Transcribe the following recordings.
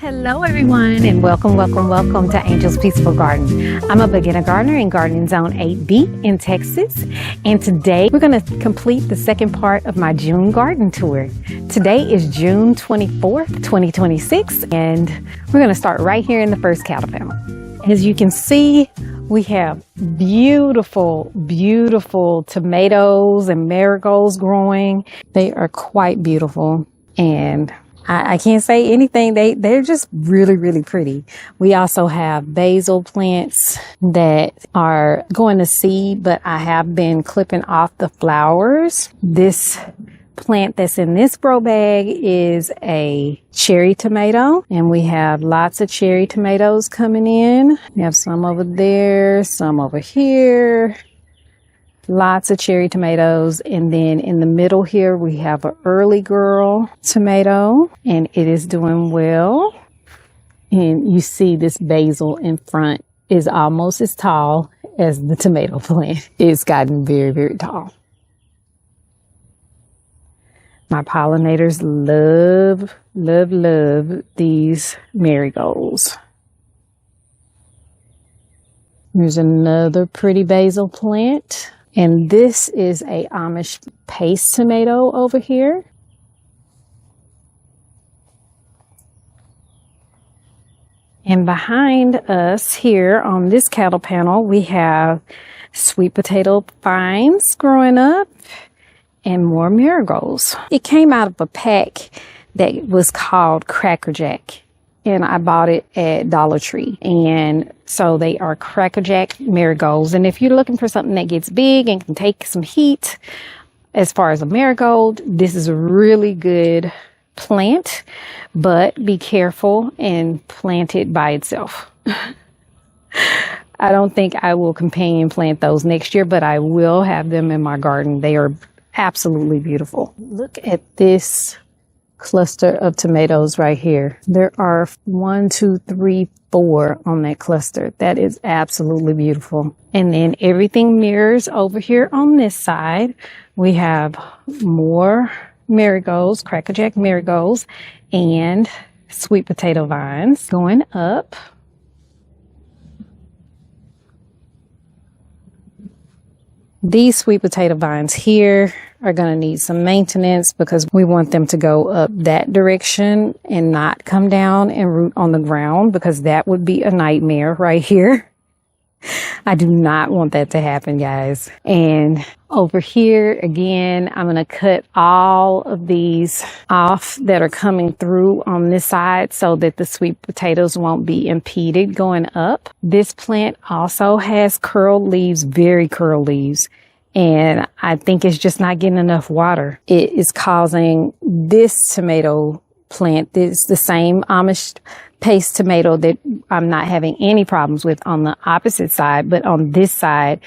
Hello everyone, and welcome to Angel's Peaceful Garden. I'm a beginner gardener in Gardening Zone 8B in Texas, and today we're going to complete the second part of my June garden tour. Today is June 24th, 2026, and we're going to start right here in the first cattle panel. As you can see, we have beautiful tomatoes and marigolds growing. They are quite beautiful, and I can't say anything. They're just really pretty. We also have basil plants that are going to seed, but I have been clipping off the flowers. This plant that's in this grow bag is a cherry tomato, and we have lots of cherry tomatoes coming in. We have some over there, some over here. Lots of cherry tomatoes, and then in the middle here we have an early girl tomato, and it is doing well. And you see this basil in front is almost as tall as the tomato plant. It's gotten very tall. My pollinators love these marigolds. Here's another pretty basil plant. And this is a Amish paste tomato over here. And behind us here on this cattle panel, we have sweet potato vines growing up and more marigolds. It came out of a pack that was called Cracker Jack, and I bought it at Dollar Tree. And so they are Cracker Jack marigolds. And if you're looking for something that gets big and can take some heat, as far as a marigold, this is a really good plant, but be careful and plant it by itself. I don't think I will companion plant those next year, but I will have them in my garden. They are absolutely beautiful. Look at this cluster of tomatoes right here. There are 1, 2, 3, 4 on that cluster. That is absolutely beautiful. And then everything mirrors over here on this side. We have more marigolds, Cracker Jack marigolds, and sweet potato vines going up. These sweet potato vines here are going to need some maintenance because we want them to go up that direction and not come down and root on the ground, because that would be a nightmare right here. I do not want that to happen, guys. And over here, again, I'm going to cut all of these off that are coming through on this side so that the sweet potatoes won't be impeded going up. This plant also has curled leaves, very curled leaves. And I think it's just not getting enough water. It is causing this tomato plant, this the same Amish paste tomato that I'm not having any problems with on the opposite side, but on this side,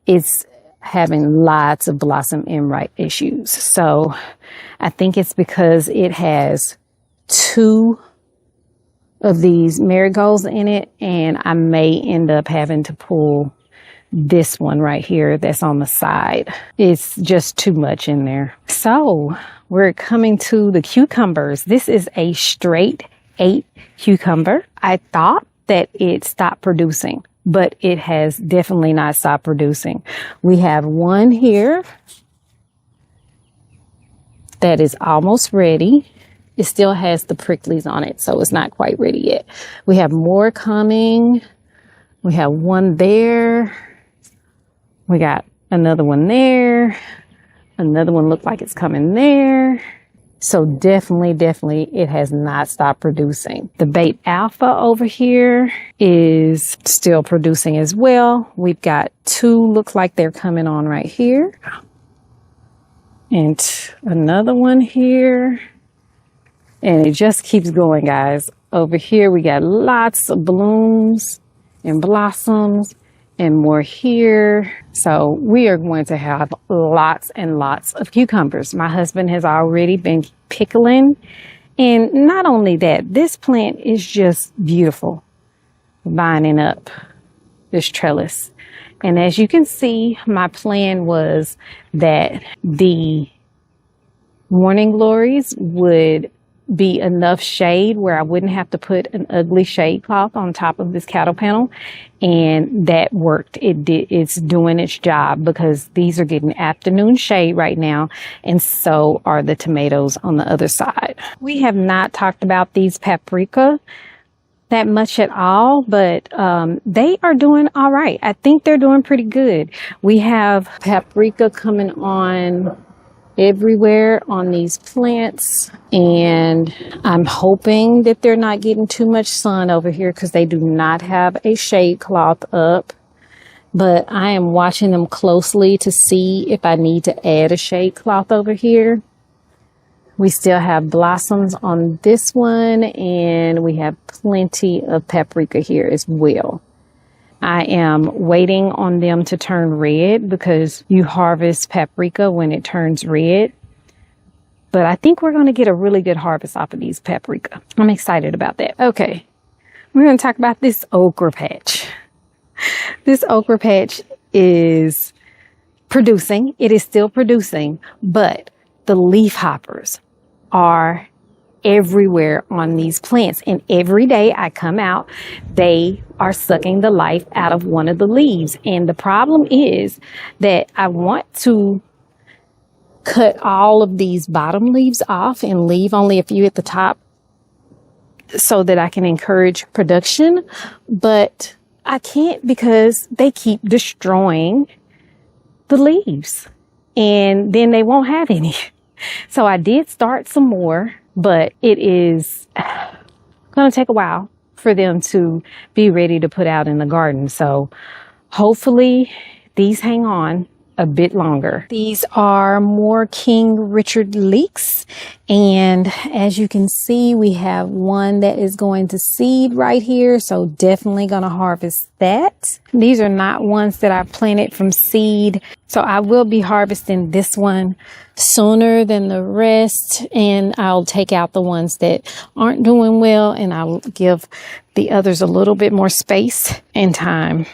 it's having lots of blossom end rite issues. So I think it's because it has 2 of these marigolds in it, and I may end up having to pull this one right here that's on the side. It's just too much in there. So we're coming to the cucumbers. This is a straight 8 cucumber. I thought that it stopped producing, but it has definitely not stopped producing. We have one here that is almost ready. It still has the pricklies on it, so it's not quite ready yet. We have more coming. We have one there. We got another one there. Another one looked like it's coming there. So definitely it has not stopped producing. The bait alpha over here is still producing as well. We've got 2 look like they're coming on right here. And another one here. And it just keeps going, guys. Over here we got lots of blooms and blossoms. And more here. So we are going to have lots and lots of cucumbers. My husband has already been pickling. And not only that, this plant is just beautiful, vining up this trellis. And as you can see, my plan was that the morning glories would be enough shade where I wouldn't have to put an ugly shade cloth on top of this cattle panel. And that worked. It's doing its job because these are getting afternoon shade right now. And so are the tomatoes on the other side. We have not talked about these paprika that much at all, but they are doing all right. I think they're doing pretty good. We have paprika coming on everywhere on these plants, and I'm hoping that they're not getting too much sun over here because they do not have a shade cloth up. But I am watching them closely to see if I need to add a shade cloth over here. We still have blossoms on this one, and we have plenty of paprika here as well. I am waiting on them to turn red because you harvest paprika when it turns red. But I think we're going to get a really good harvest off of these paprika. I'm excited about that. Okay, we're going to talk about this okra patch. This okra patch is producing. It is still producing, but the leaf hoppers are everywhere on these plants, and every day I come out, they are sucking the life out of one of the leaves. And the problem is that I want to cut all of these bottom leaves off and leave only a few at the top so that I can encourage production, but I can't because they keep destroying the leaves and then they won't have any. So I did start some more, but it is going to take a while for them to be ready to put out in the garden. So hopefully these hang on a bit longer. These are more King Richard leeks. And as you can see, we have one that is going to seed right here. So definitely going to harvest that. These are not ones that I planted from seed. So I will be harvesting this one sooner than the rest. And I'll take out the ones that aren't doing well, and I'll give the others a little bit more space and time.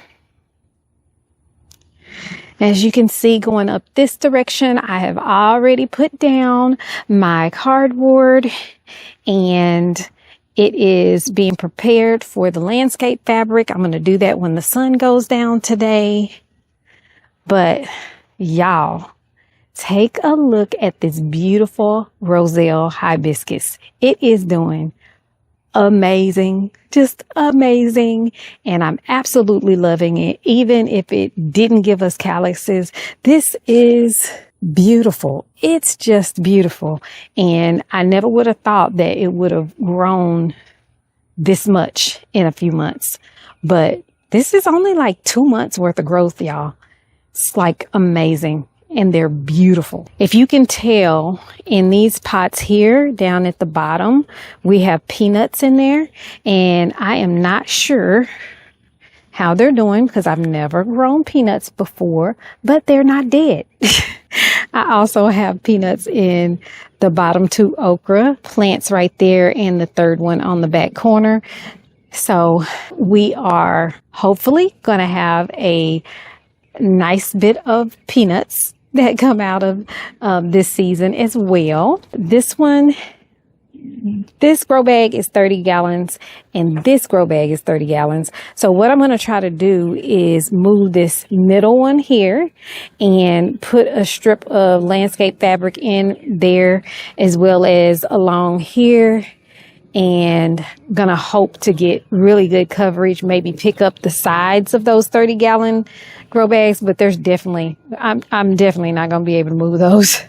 As you can see, going up this direction, I have already put down my cardboard, and it is being prepared for the landscape fabric. I'm going to do that when the sun goes down today. But y'all, take a look at this beautiful roselle hibiscus. It is doing amazing, just amazing, and I'm absolutely loving it. Even if it didn't give us calyxes, this is beautiful. It's just beautiful, and I never would have thought that it would have grown this much in a few months, but this is only like 2 months worth of growth, y'all. It's like amazing. And they're beautiful. If you can tell, in these pots here down at the bottom, we have peanuts in there, and I am not sure how they're doing because I've never grown peanuts before, but they're not dead. I also have peanuts in the bottom 2 okra plants right there, and the third one on the back corner. So we are hopefully going to have a nice bit of peanuts that come out of this season as well. This grow bag is 30 gallons and this grow bag is 30 gallons. So what I'm going to try to do is move this middle one here and put a strip of landscape fabric in there as well as along here. And I'm going to hope to get really good coverage, maybe pick up the sides of those 30-gallon grow bags, but there's definitely, I'm definitely not going to be able to move those.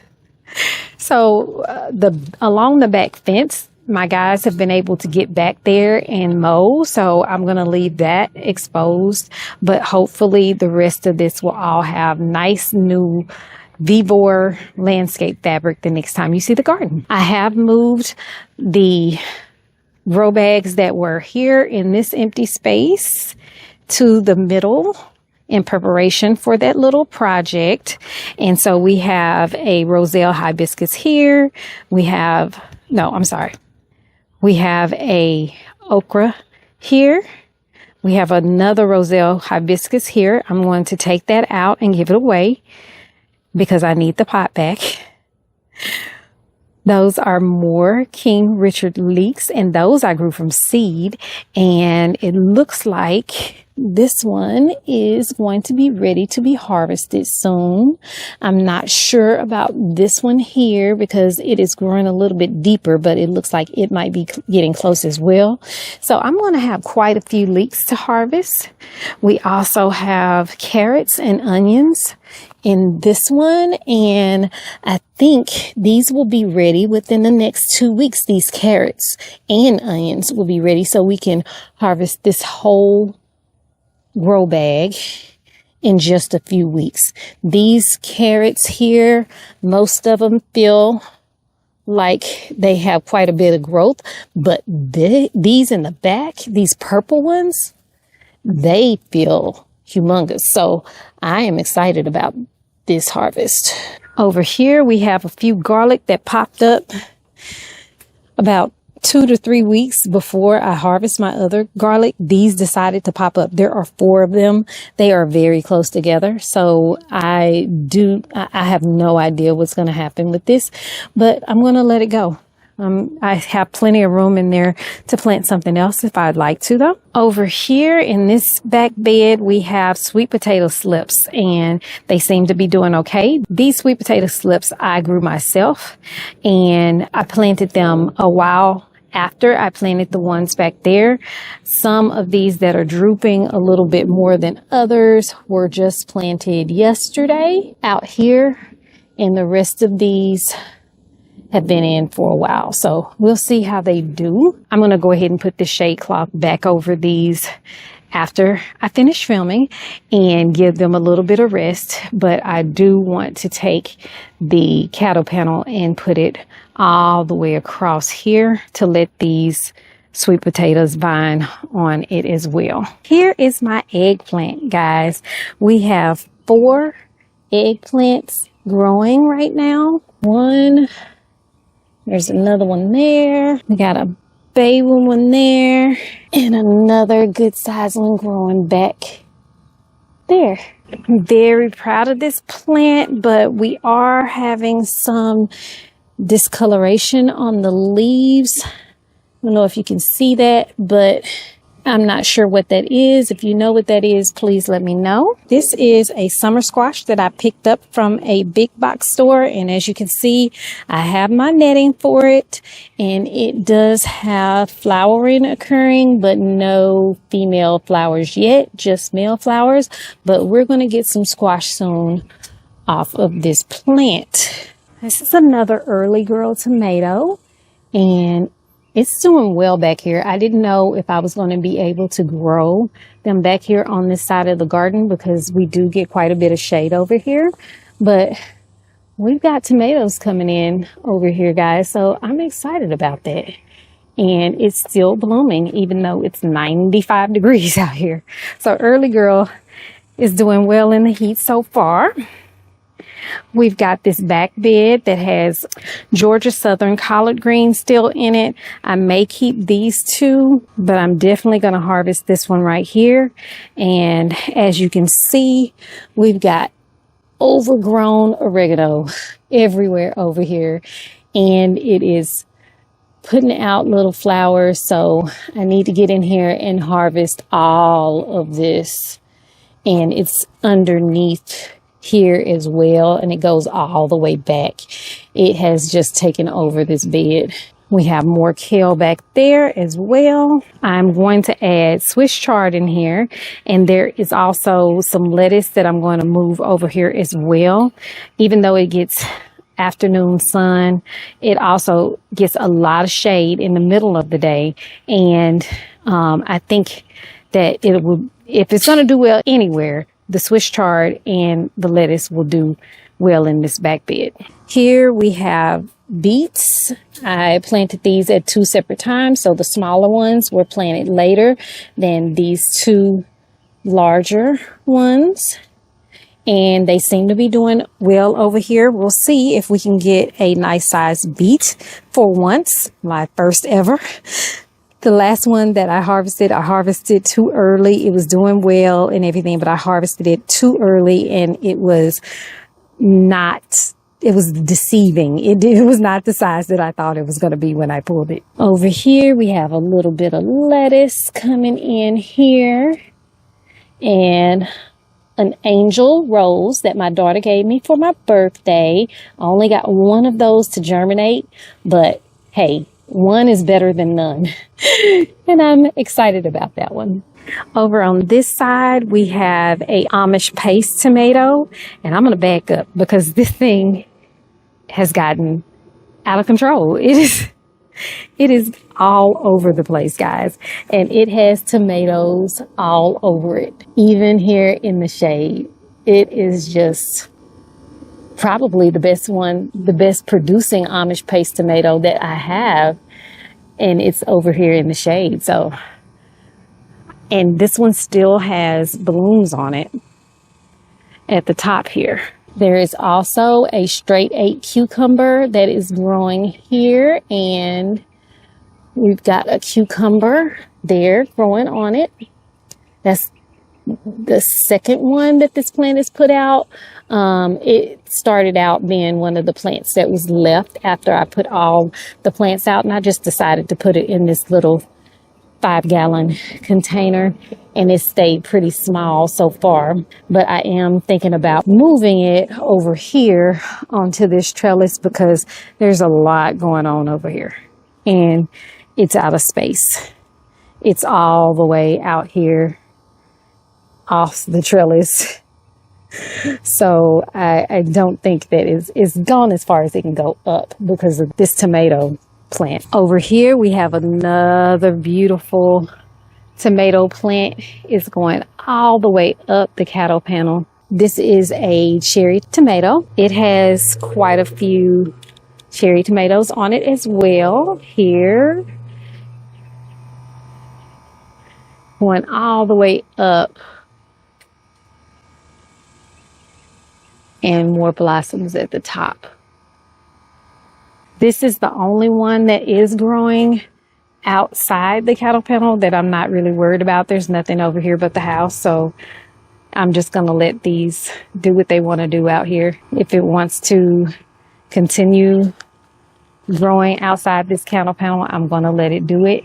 So along the back fence, my guys have been able to get back there and mow. So I'm going to leave that exposed, but hopefully the rest of this will all have nice new Vivor landscape fabric the next time you see the garden. I have moved the grow bags that were here in this empty space to the middle in preparation for that little project. And so we have a roselle hibiscus here. We have a okra here. We have another roselle hibiscus here. I'm going to take that out and give it away because I need the pot back. Those are more King Richard leeks, and those I grew from seed, and it looks like this one is going to be ready to be harvested soon. I'm not sure about this one here because it is growing a little bit deeper, but it looks like it might be getting close as well. So I'm going to have quite a few leeks to harvest. We also have carrots and onions in this one, and I think these will be ready within the next 2 weeks. These carrots and onions will be ready so we can harvest this whole grow bag in just a few weeks. These carrots here, most of them feel like they have quite a bit of growth, but these in the back, these purple ones, they feel humongous. So I am excited about this harvest. Over here, we have a few garlic that popped up about 2 to 3 weeks before I harvest my other garlic. These decided to pop up. There are 4 of them. They are very close together. So I have no idea what's going to happen with this, but I'm going to let it go. I have plenty of room in there to plant something else if I'd like to, though. Over here in this back bed, we have sweet potato slips, and they seem to be doing okay. These sweet potato slips I grew myself, and I planted them a while after I planted the ones back there. Some of these that are drooping a little bit more than others were just planted yesterday out here, and the rest of these have been in for a while. So we'll see how they do. I'm going to go ahead and put the shade cloth back over these after I finish filming and give them a little bit of rest. But I do want to take the cattle panel and put it all the way across here to let these sweet potatoes vine on it as well. Here is my eggplant, guys. We have 4 eggplants growing right now. There's another one there. We got a baby one there and another good size one growing back there. I'm very proud of this plant, but we are having some discoloration on the leaves. I don't know if you can see that, but I'm not sure what that is. If you know what that is, please let me know. This is a summer squash that I picked up from a big box store. And as you can see, I have my netting for it. And it does have flowering occurring, but no female flowers yet, just male flowers. But we're going to get some squash soon off of this plant. This is another early girl tomato. And it's doing well back here. I didn't know if I was going to be able to grow them back here on this side of the garden because we do get quite a bit of shade over here. But we've got tomatoes coming in over here, guys. So I'm excited about that. And it's still blooming even though it's 95 degrees out here. So early girl is doing well in the heat so far. We've got this back bed that has Georgia Southern collard greens still in it. I may keep these 2, but I'm definitely going to harvest this one right here. And as you can see, we've got overgrown oregano everywhere over here. And it is putting out little flowers. So I need to get in here and harvest all of this. And it's underneath here as well, and it goes all the way back. It has just taken over this bed. We have more kale back there as well. I'm going to add Swiss chard in here, and there is also some lettuce that I'm going to move over here as well. Even though it gets afternoon sun, it also gets a lot of shade in the middle of the day, and I think that it will, if it's going to do well anywhere, the Swiss chard and the lettuce will do well in this back bed. Here we have beets. I planted these at 2 separate times, so the smaller ones were planted later than these 2 larger ones. And they seem to be doing well over here. We'll see if we can get a nice sized beet for once, my first ever. The last one that I harvested too early. It was doing well and everything, but I harvested it too early and it was not it was deceiving. It was not the size that I thought it was going to be when I pulled it. Over here, we have a little bit of lettuce coming in here, and an angel rose that my daughter gave me for my birthday. I only got one of those to germinate, but hey, one is better than none. And I'm excited about that one. Over on this side, we have a Amish paste tomato, and I'm going to back up because this thing has gotten out of control. It is all over the place, guys, and it has tomatoes all over it, even here in the shade. It is just probably the best producing Amish paste tomato that I have, and it's over here in the shade. So, and this one still has blooms on it at the top here. There is also a straight 8 cucumber that is growing here, and we've got a cucumber there growing on it. That's the second one that this plant has put out. It started out being one of the plants that was left after I put all the plants out, and I just decided to put it in this little 5-gallon container, and it stayed pretty small so far. But I am thinking about moving it over here onto this trellis because there's a lot going on over here, and it's out of space. It's all the way out here off the trellis. So I don't think that it's gone as far as it can go up because of this tomato plant. Over here we have another beautiful tomato plant. It's going all the way up the cattle panel. This is a cherry tomato. It has quite a few cherry tomatoes on it as well. Here, going all the way up, and more blossoms at the top. This is the only one that is growing outside the cattle panel that I'm not really worried about. There's nothing over here but the house, so I'm just going to let these do what they want to do out here. If it wants to continue growing outside this cattle panel, I'm going to let it do it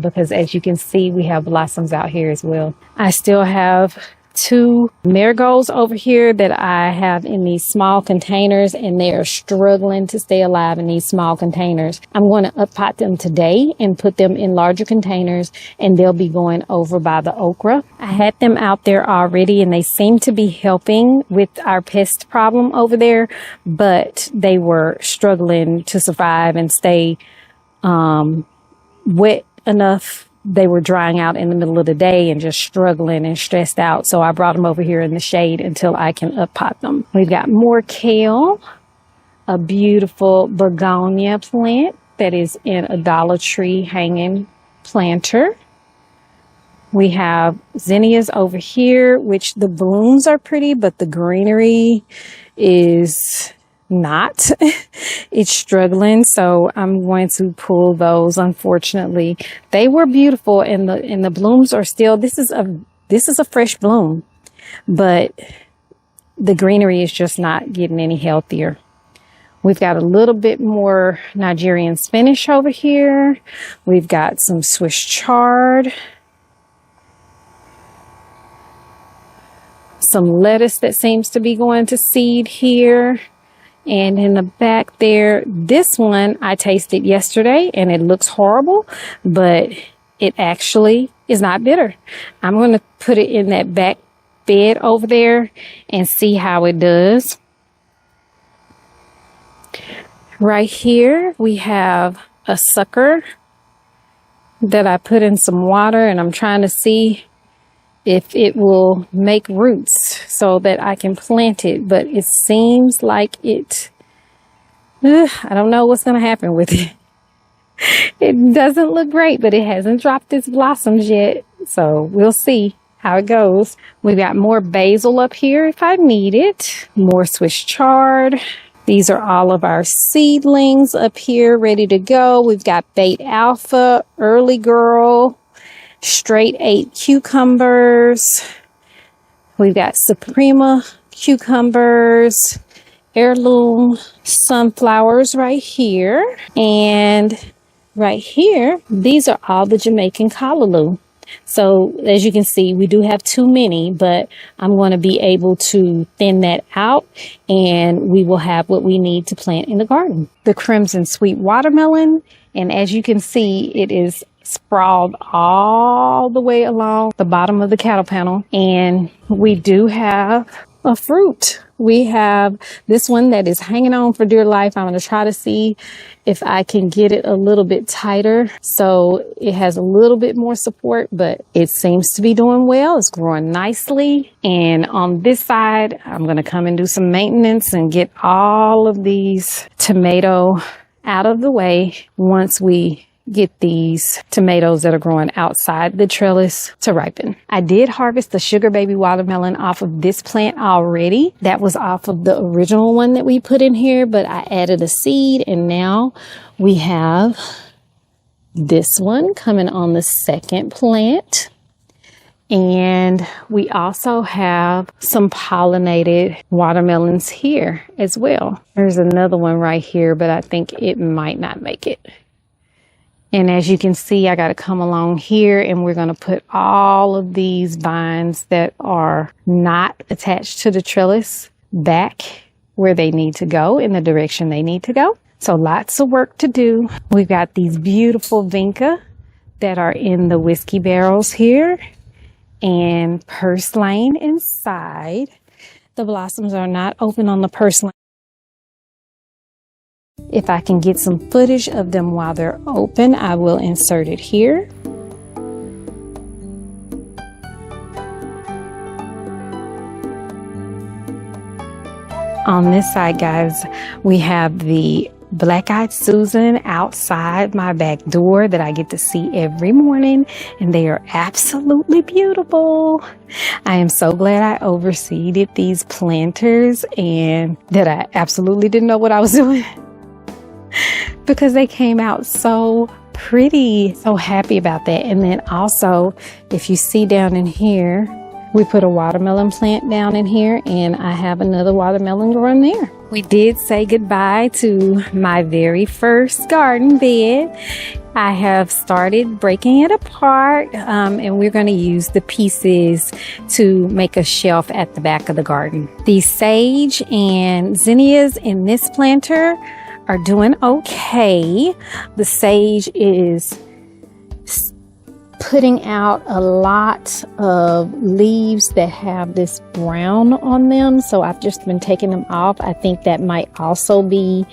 because as you can see, we have blossoms out here as well. I still have 2 marigolds over here that I have in these small containers, and they are struggling to stay alive in these small containers. I'm going to up-pot them today and put them in larger containers, and they'll be going over by the okra. I had them out there already, and they seem to be helping with our pest problem over there, but they were struggling to survive and stay wet enough. They were drying out in the middle of the day and just struggling and stressed out. So I brought them over here in the shade until I can up-pot them. We've got more kale, a beautiful begonia plant that is in a Dollar Tree hanging planter. We have zinnias over here, which the blooms are pretty, but the greenery is not. It's struggling, so I'm going to pull those. Unfortunately, they were beautiful, and the blooms are still. This is a fresh bloom, but the greenery is just not getting any healthier. We've got a little bit more Nigerian spinach over here. We've got some Swiss chard, some lettuce that seems to be going to seed here. And in the back there, this one I tasted yesterday and it looks horrible, but it actually is not bitter. I'm going to put it in that back bed over there and see how it does. Right here, we have a sucker that I put in some water, and I'm trying to see if it will make roots so that I can plant it, but it seems like I don't know what's going to happen with it. It doesn't look great, but it hasn't dropped its blossoms yet, so we'll see how it goes. We've got more basil up here if I need it, more Swiss chard. These are all of our seedlings up here ready to go. We've got Bait Alpha, Early Girl, straight 8 cucumbers. We've got Suprema cucumbers, heirloom sunflowers right here. And right here, these are all the Jamaican callaloo. So as you can see, we do have too many, but I'm going to be able to thin that out and we will have what we need to plant in the garden. The crimson sweet watermelon, and as you can see, it is sprawled all the way along the bottom of the cattle panel. And we do have a fruit. We have this one that is hanging on for dear life. I'm going to try to see if I can get it a little bit tighter so it has a little bit more support, but it seems to be doing well. It's growing nicely. And on this side, I'm going to come and do some maintenance and get all of these tomato out of the way once we get these tomatoes that are growing outside the trellis to ripen. I did harvest the sugar baby watermelon off of this plant already. That was off of the original one that we put in here, but I added a seed and now we have this one coming on the second plant. And we also have some pollinated watermelons here as well. There's another one right here, but I think it might not make it. And as you can see, I got to come along here and we're going to put all of these vines that are not attached to the trellis back where they need to go, in the direction they need to go. So lots of work to do. We've got these beautiful vinca that are in the whiskey barrels here and purslane inside. The blossoms are not open on the purslane. If I can get some footage of them while they're open, I will insert it here. On this side, guys, we have the black-eyed Susan outside my back door that I get to see every morning, and they are absolutely beautiful. I am so glad I overseeded these planters and that I absolutely didn't know what I was doing. Because they came out so pretty. So happy about that. And then also, if you see down in here, we put a watermelon plant down in here and I have another watermelon growing there. We did say goodbye to my very first garden bed. I have started breaking it apart and we're going to use the pieces to make a shelf at the back of the garden. The sage and zinnias in this planter are doing okay. The sage is putting out a lot of leaves that have this brown on them, so I've just been taking them off. I think that might also be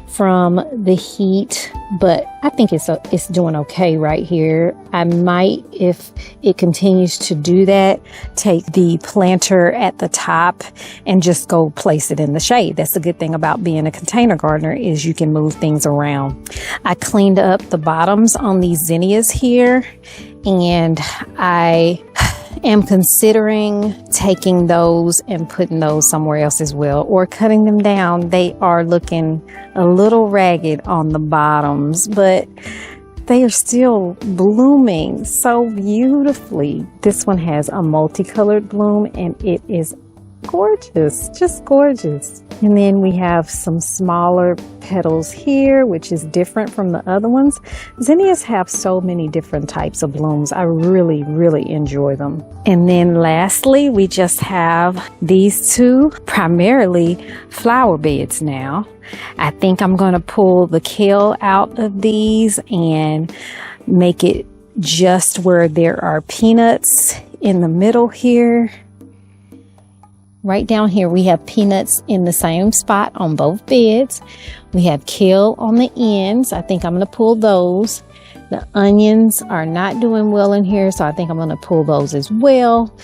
from the heat, but I think it's doing okay right here. I might, if it continues to do that, take the planter at the top and just go place it in the shade. That's the good thing about being a container gardener, is you can move things around. I cleaned up the bottoms on these zinnias here, and I am considering taking those and putting those somewhere else as well, or cutting them down. They are looking a little ragged on the bottoms, but they are still blooming so beautifully. This one has a multicolored bloom and it is gorgeous, just gorgeous. And then we have some smaller petals here, which is different from the other ones. Zinnias have so many different types of blooms. I really, really enjoy them. And then lastly, we just have these two, primarily flower beds now. I think I'm going to pull the kale out of these and make it just where there are peanuts in the middle here. Right down here, we have peanuts in the same spot on both beds. We have kale on the ends. I think I'm going to pull those. The onions are not doing well in here, so I think I'm going to pull those as well.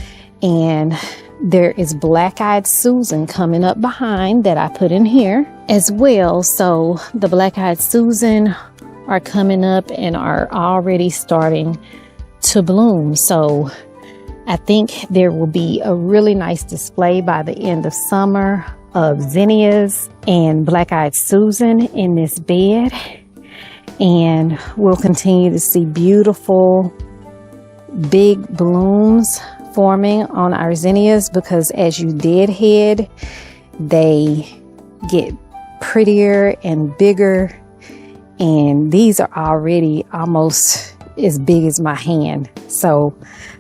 And there is black-eyed Susan coming up behind that I put in here as well. So the black-eyed Susan are coming up and are already starting to bloom. So I think there will be a really nice display by the end of summer of zinnias and black-eyed Susan in this bed. And we'll continue to see beautiful big blooms forming on our zinnias, because as you deadhead, they get prettier and bigger. And these are already almost as big as my hand. So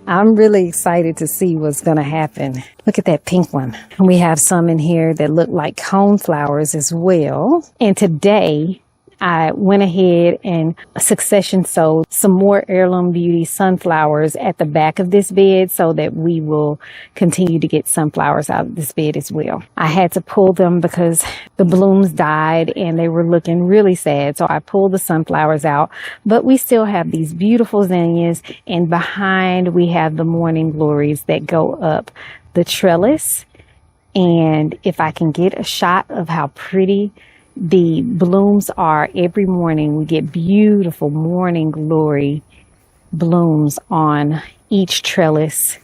I'm really excited to see what's going to happen. Look at that pink one. And we have some in here that look like coneflowers as well. And today I went ahead and succession sowed some more Heirloom Beauty sunflowers at the back of this bed so that we will continue to get sunflowers out of this bed as well. I had to pull them because the blooms died and they were looking really sad. So I pulled the sunflowers out, but we still have these beautiful zinnias, and behind we have the morning glories that go up the trellis. And if I can get a shot of how pretty the blooms are every morning, we get beautiful morning glory blooms on each trellis,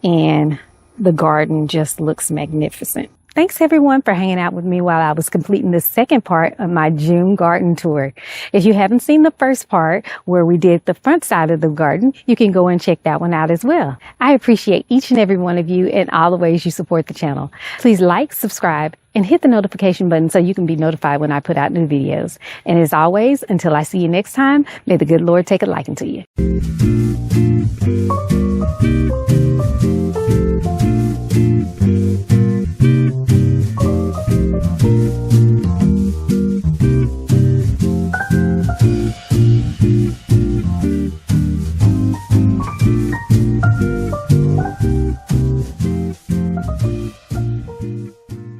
and the garden just looks magnificent. Thanks everyone for hanging out with me while I was completing the second part of my June garden tour. If you haven't seen the first part where we did the front side of the garden, you can go and check that one out as well. I appreciate each and every one of you and all the ways you support the channel. Please like, subscribe, and hit the notification button so you can be notified when I put out new videos. And as always, until I see you next time, may the good Lord take a liking to you.